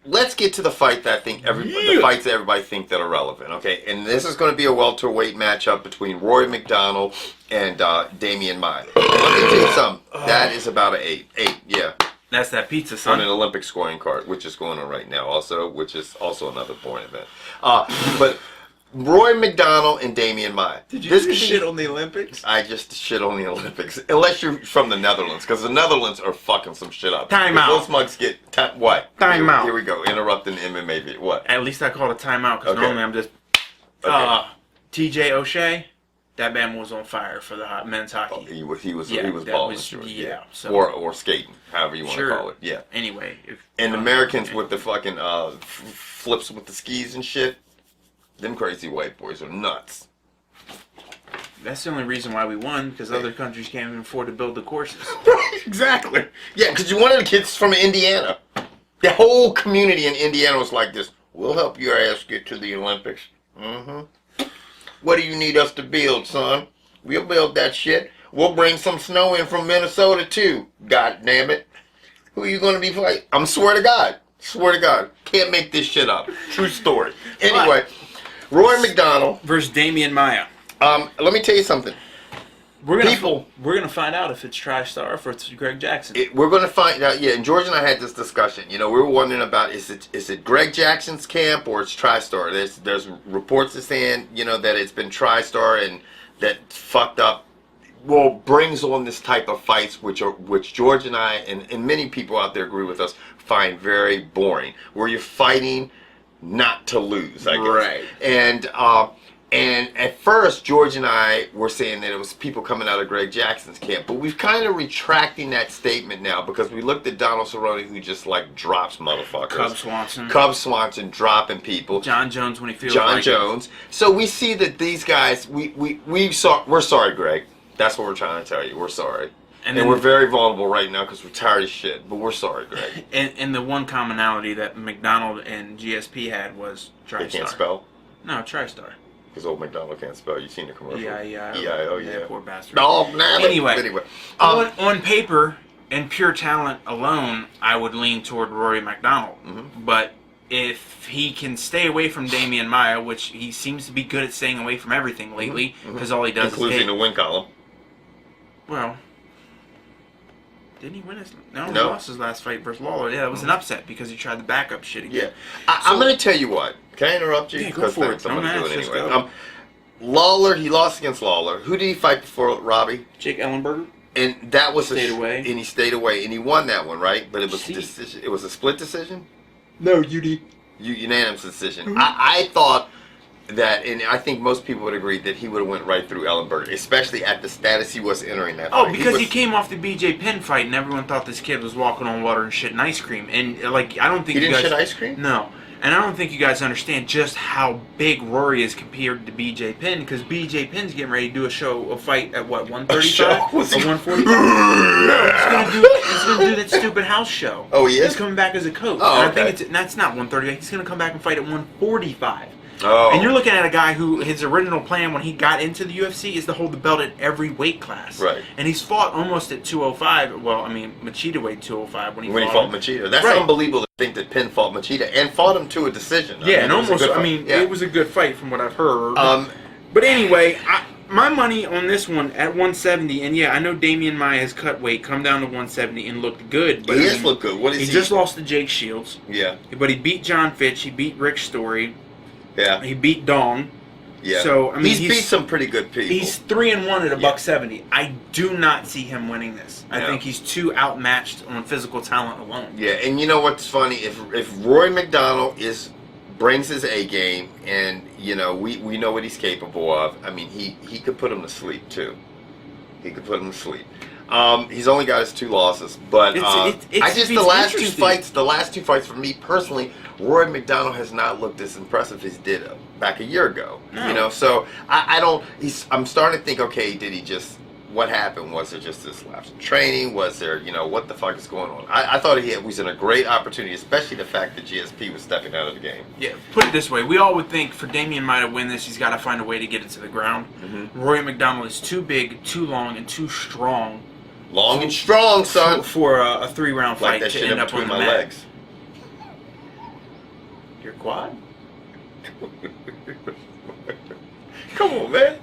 let's get to the fight that I think the fights that everybody think that are relevant. Okay, and this is going to be a welterweight matchup between Rory MacDonald and Demian Maia. And let me tell you something. That is about an 8. 8, yeah. That's that pizza, son. On an Olympic scoring card, which is going on right now, also, which is also another point event. But Rory MacDonald and Demian Maia. Did you just shit on the Olympics? I just shit on the Olympics, unless you're from the Netherlands, because the Netherlands are fucking some shit up. Time out. Those mugs get what? Time out. Here we go. Interrupting the MMA video. What? At least I call it a timeout because normally I'm just. TJ O'Shea. That man was on fire for the men's hockey. Oh, he was balling. Yeah. So. Or skating, however you want to call it. Yeah. Anyway. And Americans with the fucking flips with the skis and shit, them crazy white boys are nuts. That's the only reason why we won, because other countries can't even afford to build the courses. Right, exactly. Yeah, because you're one of the kids from Indiana. The whole community in Indiana was like this. We'll help your ass get to the Olympics. Mm-hmm. What do you need us to build, son? We'll build that shit. We'll bring some snow in from Minnesota, too. God damn it. Who are you going to be fighting? I'm swear to God. Swear to God. Can't make this shit up. True story. Anyway, Rory MacDonald versus Demian Maia. Let me tell you something. We're gonna find out if it's TriStar or if it's Greg Jackson. We're gonna find out. Yeah, and George and I had this discussion. You know, we were wondering about is it Greg Jackson's camp or it's TriStar? There's reports that saying that it's been TriStar and that fucked up. Well, brings on this type of fights which George and I and many people out there agree with us find very boring, where you're fighting not to lose. I guess. Right. And at first, George and I were saying that it was people coming out of Greg Jackson's camp. But we've kind of retracting that statement now because we looked at Donald Cerrone, who just like drops motherfuckers. Cub Swanson dropping people. John Jones when he feels like Jones. So we see that these guys, we're sorry, Greg. That's what we're trying to tell you. We're sorry. And we're very vulnerable right now because we're tired of shit. But we're sorry, Greg. And the one commonality that McDonald and GSP had was TriStar. They can't spell? No, TriStar. Because old McDonald can't spell. You've seen the commercial. E-I-E-I-O. Yeah. Poor bastard. No, anyway. On paper and pure talent alone, I would lean toward Rory MacDonald. Mm-hmm. But if he can stay away from Demian Maia, which he seems to be good at staying away from everything lately, because all he does including the win column. Well, didn't he win his... No, he lost his last fight versus Lawler. Yeah, it was an upset because he tried the backup shit again. Yeah. I'm going to tell you what. Can I interrupt you? Yeah, go for it. I'm going to do it anyway. Lawler, he lost against Lawler. Who did he fight before, Robbie? Jake Ellenberger. And that was stayed away. And he stayed away. And he won that one, right? But it was a decision. It was a split decision? No, unanimous decision. Mm-hmm. I thought that, and I think most people would agree, that he would have went right through Ellenberger, especially at the status he was entering that fight. Oh, because he came off the BJ Penn fight and everyone thought this kid was walking on water and shitting ice cream. And, like, I don't think he didn't shit ice cream? No. And I don't think you guys understand just how big Rory is compared to BJ Penn, because BJ Penn's getting ready to do a fight at what, 135 or 145? No, he's gonna do that stupid house show. Oh, he is? He's coming back as a coach. Oh, and I think that's not 135. He's gonna come back and fight at 145. Oh. And you're looking at a guy who his original plan when he got into the UFC is to hold the belt at every weight class. Right. And he's fought almost at 205. Well, I mean, Machida weighed 205 when he fought Machida. That's unbelievable to think that Penn fought Machida and fought him to a decision. Yeah, and almost, it was a good fight from what I've heard. But anyway, my money on this one at 170, and yeah, I know Demian Maia has cut weight, come down to 170 and looked good. But he has looked good. What is he? He just lost to Jake Shields. Yeah. But he beat Jon Fitch. He beat Rick Story. Yeah. He beat Dong. Yeah. So, I mean, he's beat some pretty good people. He's 3-1 at $170. I do not see him winning this. I think he's too outmatched on physical talent alone. Yeah, and you know what's funny? If Rory MacDonald brings his A game, and we know what he's capable of. I mean, he could put him to sleep too. He could put him to sleep. He's only got his 2 losses, but the last two fights for me personally, Rory MacDonald has not looked as impressive as he did back a year ago. No. So I'm starting to think, okay, what happened? Was it just this lapse in training? Was there, what the fuck is going on? I thought he was in a great opportunity, especially the fact that GSP was stepping out of the game. Yeah, put it this way. We all would think for Demian Maia to win this, he's got to find a way to get it to the ground. Mm-hmm. Rory MacDonald is too big, too long, and too strong. Long and strong, son. For a 3-round fight that to shit end up on the my mat. legs. Your quad? Come on, man.